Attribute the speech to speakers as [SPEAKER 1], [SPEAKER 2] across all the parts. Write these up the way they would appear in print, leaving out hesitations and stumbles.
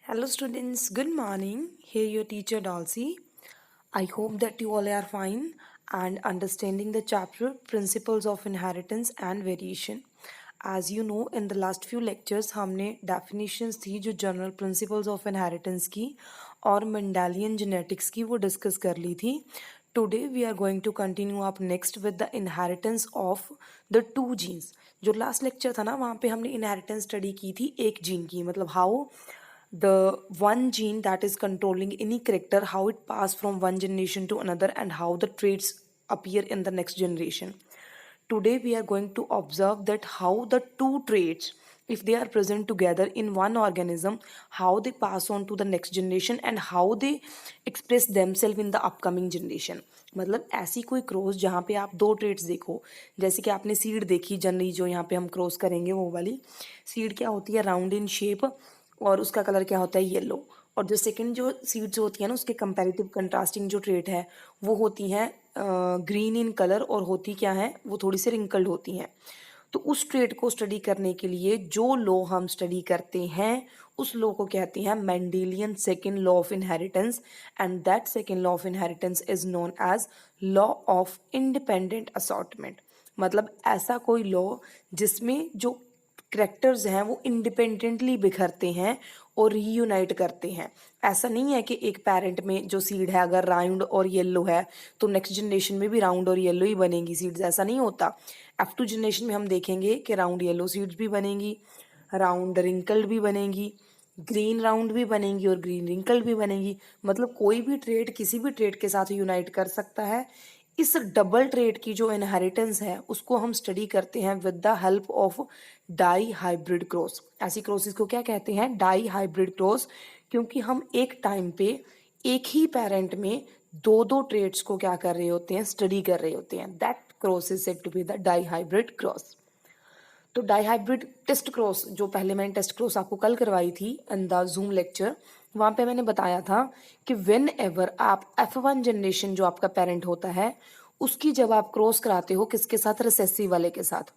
[SPEAKER 1] Hello students, good morning. Here your teacher Dalsy. I hope that you all are fine and understanding the chapter Principles of Inheritance and Variation. As you know, in the last few lectures हमने definitions थी जो general principles of inheritance की और Mendelian genetics की वो discuss कर ली थी. Today we are going to continue up next with the inheritance of the two genes. जो last lecture था ना वहाँ पे हमने inheritance study की थी एक gene की मतलब how the one gene that is controlling any character, how it pass from one generation to another and how the traits appear in the next generation. Today we are going to observe that how the two traits, if they are present together in one organism, how they pass on to the next generation and how they express themselves in the upcoming generation. मतलब ऐसी कोई cross जहाँ पे आप दो traits देखो, जैसे कि आपने सीड देखी जनरली जो यहाँ पे हम क्रॉस करेंगे वो वाली सीड क्या होती है, राउंड इन शेप और उसका कलर क्या होता है, येलो. और जो सेकंड जो सीड्स होती है ना उसके कंपैरेटिव कंट्रास्टिंग जो ट्रेट है वो होती हैं ग्रीन इन कलर और होती क्या है, वो थोड़ी सी रिंकल्ड होती हैं. तो उस ट्रेट को स्टडी करने के लिए जो लॉ हम स्टडी करते हैं उस लॉ को कहते हैं Mendelian second law of inheritance and that second law of inheritance is known as law of independent assortment. मतलब ऐसा कोई लॉ जिसमें जो करेक्टर्स हैं वो इंडिपेंडेंटली बिखरते हैं और रीयूनाइट करते हैं. ऐसा नहीं है कि एक पेरेंट में जो सीड है अगर राउंड और येलो है तो नेक्स्ट जनरेशन में भी राउंड और येलो ही बनेंगी सीड्स, ऐसा नहीं होता. F2 जनरेशन में हम देखेंगे कि राउंड येलो सीड्स भी बनेंगी, राउंड रिंकल्ड भी बनेंगी, ग्रीन राउंड भी बनेंगी और ग्रीन रिंकल्ड भी बनेंगी. मतलब कोई भी ट्रेड किसी भी ट्रेड के साथ यूनाइट कर सकता है. इस डबल ट्रेड की जो इनहेरिटेंस है उसको हम स्टडी करते हैं with the help of dihybrid cross. ऐसी क्रॉसेस को क्या कहते हैं, डाई हाइब्रिड क्रॉस, क्योंकि हम एक टाइम पे एक ही पेरेंट में दो दो ट्रेड्स को क्या कर रहे होते हैं, स्टडी कर रहे होते हैं. That cross is said to be the dihybrid cross. तो डाईहाइब्रिड टेस्ट क्रॉस जो पहले मैंने टेस्ट क्रॉस आपको कल करवाई थी इन द जूम लेक्चर, वहाँ पे मैंने बताया था कि वेन एवर आप F1 जनरेशन जो आपका पेरेंट होता है उसकी जब आप क्रॉस कराते हो किसके साथ, रिसेसिव वाले के साथ,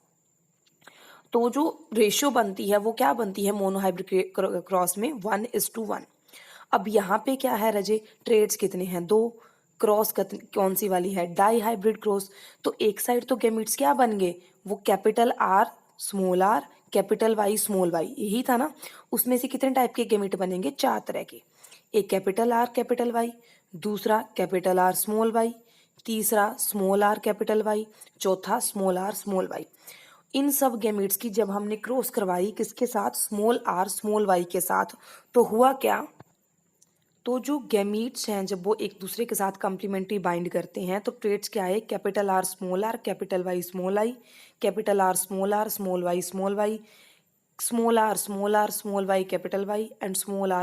[SPEAKER 1] तो जो रेशियो बनती है वो क्या बनती है मोनोहाइब्रिड क्रॉस में 1:1. अब यहाँ पे क्या है रजे, ट्रेड्स कितने हैं, दो. क्रॉस कौन सी वाली है, डाई हाइब्रिड क्रॉस. तो एक साइड तो गैमीट्स क्या बन गए, वो capital R small R capital Y small Y, यही था ना. उसमें से कितने टाइप के गैमीट बनेंगे, चार तरह के. एक कैपिटल आर कैपिटल वाई, दूसरा कैपिटल आर स्मॉल वाई, तीसरा स्मॉल आर कैपिटल वाई, चौथा स्मॉल आर स्मॉल वाई. इन सब गैमीट्स की जब हमने क्रॉस करवाई किसके साथ, स्मॉल आर स्मॉल वाई के साथ, तो हुआ क्या, तो जो गैमीट्स हैं जब वो एक दूसरे के साथ कम्प्लीमेंट्री बाइंड करते हैं तो ट्रेट्स क्या है, capital R capital Y small I, capital R small Y small Y, small Y capital Y and small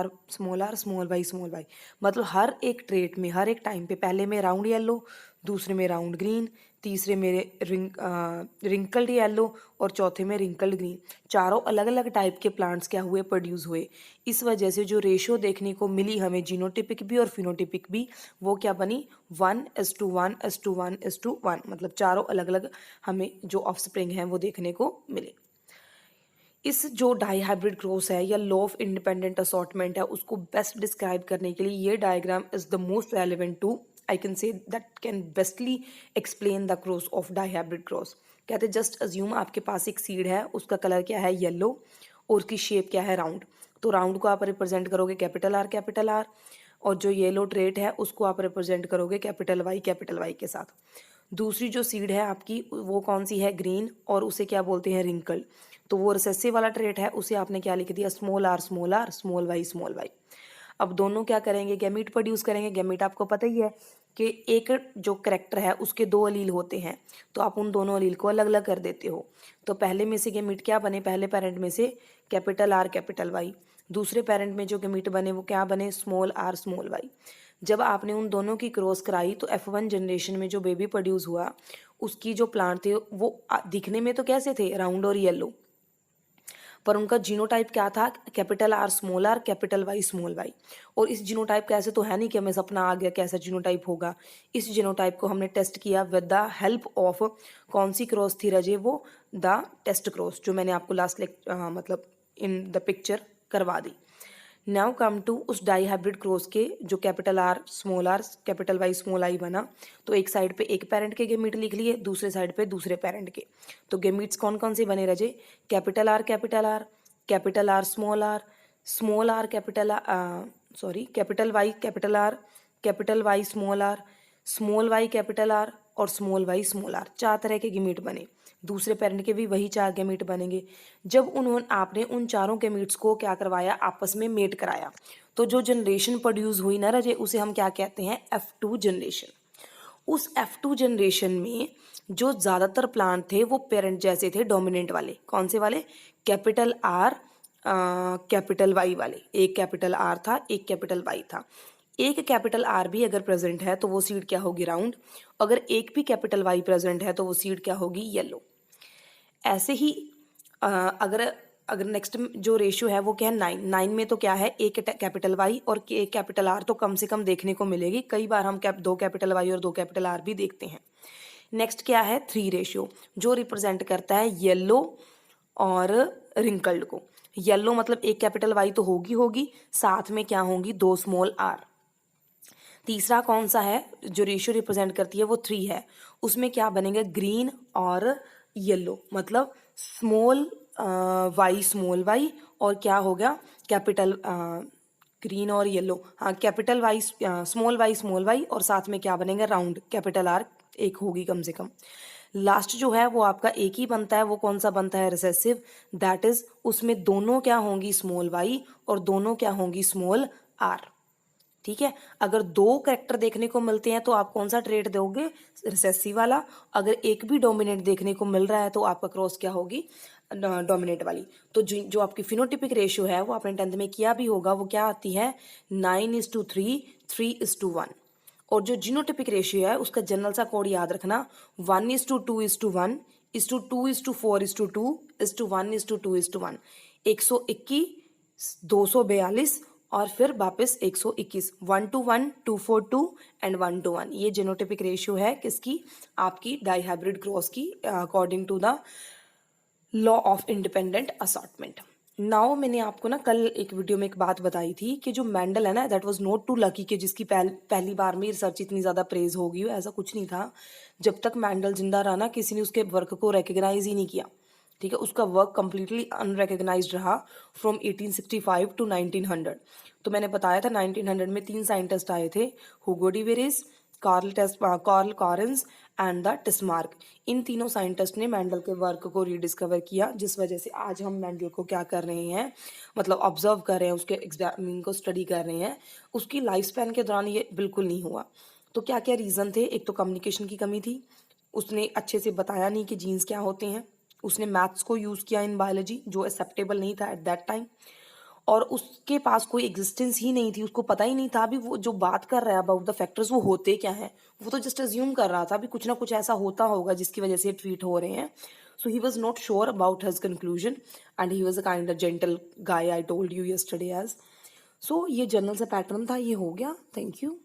[SPEAKER 1] Y small Y. मतलब हर एक ट्रेट में हर एक टाइम पे पहले में राउंड येलो, दूसरे में राउंड ग्रीन, तीसरे में रिंकल्ड येलो और चौथे में रिंकल्ड ग्रीन. चारों अलग अलग टाइप के प्लांट्स क्या हुए, प्रोड्यूस हुए. इस वजह से जो रेशियो देखने को मिली हमें जीनोटिपिक भी और फिनोटिपिक भी, वो क्या बनी, 1:1:1:1. मतलब चारों अलग अलग हमें जो ऑफस्प्रिंग हैं वो देखने को मिले. इस जो डाई हाइब्रिड क्रॉस है या लॉ ऑफ इंडिपेंडेंट असॉर्टमेंट है उसको बेस्ट डिस्क्राइब करने के लिए ये diagram is the most relevant to, I can say that can bestly explain the cross of dihybrid cross. कहते जस्ट अज्यूम आपके पास एक सीड है, उसका कलर क्या है, येलो, और उसकी शेप क्या है, राउंड. तो राउंड को आप रिप्रेजेंट करोगे कैपिटल आर और जो येलो ट्रेट है उसको आप रिप्रेजेंट करोगे कैपिटल वाई के साथ. दूसरी जो सीड है आपकी वो कौन सी है, ग्रीन, और उसे क्या बोलते हैं, रिंकल्ड. तो वो रिसेसिव वाला ट्रेट है, उसे आपने क्या लिख दिया, स्मॉल आर स्मॉल वाई. अब दोनों क्या करेंगे, गैमीट प्रोड्यूस करेंगे. गैमीट आपको पता ही है कि एक जो करेक्टर है उसके दो अलील होते हैं, तो आप उन दोनों अलील को अलग अलग कर देते हो. तो पहले में से गैमीट क्या बने, पहले पेरेंट में से कैपिटल आर कैपिटल वाई, दूसरे पेरेंट में जो गैमीट बने वो क्या बने, स्मॉल आर स्मॉल वाई. जब आपने उन दोनों की क्रॉस कराई तो F1 जनरेशन में जो बेबी प्रोड्यूस हुआ उसकी जो प्लांट थे वो दिखने में तो कैसे थे, राउंड और येलो, पर उनका जीनोटाइप क्या था, capital R capital Y small Y. और इस जीनोटाइप का ऐसे तो है नहीं कि हमें सपना आ गया कैसा जीनोटाइप होगा. इस जीनोटाइप को हमने टेस्ट किया विद द हेल्प ऑफ कौन सी क्रॉस थी रजे, वो द टेस्ट क्रॉस जो मैंने आपको लास्ट मतलब इन द पिक्चर करवा दी. नाउ कम टू उस डाई हाइब्रिड क्रॉस के जो capital R capital Y small I बना, तो एक साइड पे एक पेरेंट के गेमीट लिख लिए, दूसरे साइड पे दूसरे पेरेंट के। तो गेमीट्स कौन कौन से बने रहे? Capital R capital R, capital R, small R capital capital R, capital Y small Y capital R और स्मॉल आर, 4 तरह के गेमीट बने। दूसरे पेरेंट के भी वही 4 गेमीट बनेंगे। जब आपने उन चारों गेमीट्स को क्या करवाया, आपस में मेट कराया, तो जो जनरेशन प्रोड्यूस हुई ना रजे, उसे हम क्या कहते हैं? F2 generation. उस F2 जनरेशन में जो ज़्यादातर प्लांट थे वो पेरेंट जैसे थे, डोमिनेंट वाले। कौन से वाले? कैपिटल आर कैपिटल वाई वाले। एक कैपिटल आर था, एक कैपिटल वाई था। एक कैपिटल आर भी अगर प्रेजेंट है तो वो सीड क्या होगी? राउंड। अगर एक भी कैपिटल वाई प्रेजेंट है तो वो सीड क्या होगी? येलो। ऐसे ही अगर नेक्स्ट जो रेशियो है वो क्या है? 9 में तो क्या है? एक कैपिटल वाई और एक कैपिटल आर तो कम से कम देखने को मिलेगी। कई बार हम 2 कैपिटल वाई और 2 कैपिटल आर भी देखते हैं। नेक्स्ट क्या है? 3 रेशियो, जो रिप्रेजेंट करता है येलो और रिंकल्ड को। येलो मतलब एक कैपिटल वाई तो होगी, साथ में क्या होंगी? 2 स्मॉल आर। तीसरा कौन सा है जो रेशियो रिप्रेजेंट करती है? वो 3 है। उसमें क्या बनेंगे? ग्रीन और येलो, मतलब स्मॉल वाई और क्या हो गया? कैपिटल ग्रीन और येलो, हाँ, कैपिटल वाई स्मॉल वाई और साथ में क्या बनेगा? राउंड कैपिटल आर एक होगी कम से कम। लास्ट जो है वो आपका एक ही बनता है, वो कौन सा बनता है? रिसेसिव। दैट इज उसमें दोनों क्या होंगी? स्मॉल वाई और दोनों क्या होंगी? Small R. ठीक है। अगर 2 कैरेक्टर देखने को मिलते हैं तो आप कौन सा ट्रेट दोगे? रिसेसिव वाला। अगर एक भी डोमिनेट देखने को मिल रहा है तो आपका क्रॉस क्या होगी? डोमिनेट वाली। तो जो आपकी फिनोटिपिक रेशियो है वो आपने 10th में किया भी होगा, वो क्या आती है? 9:3, 3:1। और जो जीनोटिपिक रेशियो है उसका जनरल सा कोड याद रखना, 1:2:1, 2:4:2, 1:2:1, 121, 242 और फिर वापस 121, 1:1, 2:4:2 एंड 1:1। ये जीनोटिपिक रेशियो है किसकी? आपकी डाईहाइब्रिड क्रॉस की, according to the law of independent assortment. Now मैंने आपको ना कल एक वीडियो में एक बात बताई थी कि जो मेंडल है ना, that was not too lucky कि जिसकी पहली बार में रिसर्च इतनी ज़्यादा प्रेज होगी। ऐसा कुछ नहीं था। जब तक मेंडल जिंदा रहा ना, किसी ने उसके वर्क को रिकग्नाइज ही नहीं किया। ठीक है, उसका वर्क कंप्लीटली अनरिकग्नाइज्ड रहा फ्रॉम 1865 टू 1900। तो मैंने बताया था 1900 में 3 साइंटिस्ट आए थे, Hugo de Vries, Carl Correns and the Tschermak. इन तीनों साइंटिस्ट ने मेंडल के वर्क को रीडिस्कवर किया, जिस वजह से आज हम मेंडल को क्या कर रहे हैं? मतलब ऑब्जर्व कर रहे हैं, उसके एग्जामिन को स्टडी कर रहे हैं। उसकी लाइफ स्पैन के दौरान ये बिल्कुल नहीं हुआ। तो क्या क्या रीज़न थे? एक तो कम्युनिकेशन की कमी थी, उसने अच्छे से बताया नहीं कि जीन्स क्या होते हैं। उसने मैथ्स को यूज़ किया इन बायोलॉजी, जो एक्सेप्टेबल नहीं था एट दैट टाइम। और उसके पास कोई एग्जिस्टेंस ही नहीं थी, उसको पता ही नहीं था अभी वो जो बात कर रहा है अबाउट द फैक्टर्स वो होते क्या हैं। वो तो जस्ट अज्यूम कर रहा था अभी कुछ ना कुछ ऐसा होता होगा जिसकी वजह से ट्वीट हो रहे हैं। So he was not sure about his conclusion and he was a kind of gentle guy, I told you yesterday as. सो ये जनरल सा पैटर्न था, ये हो गया। Thank you.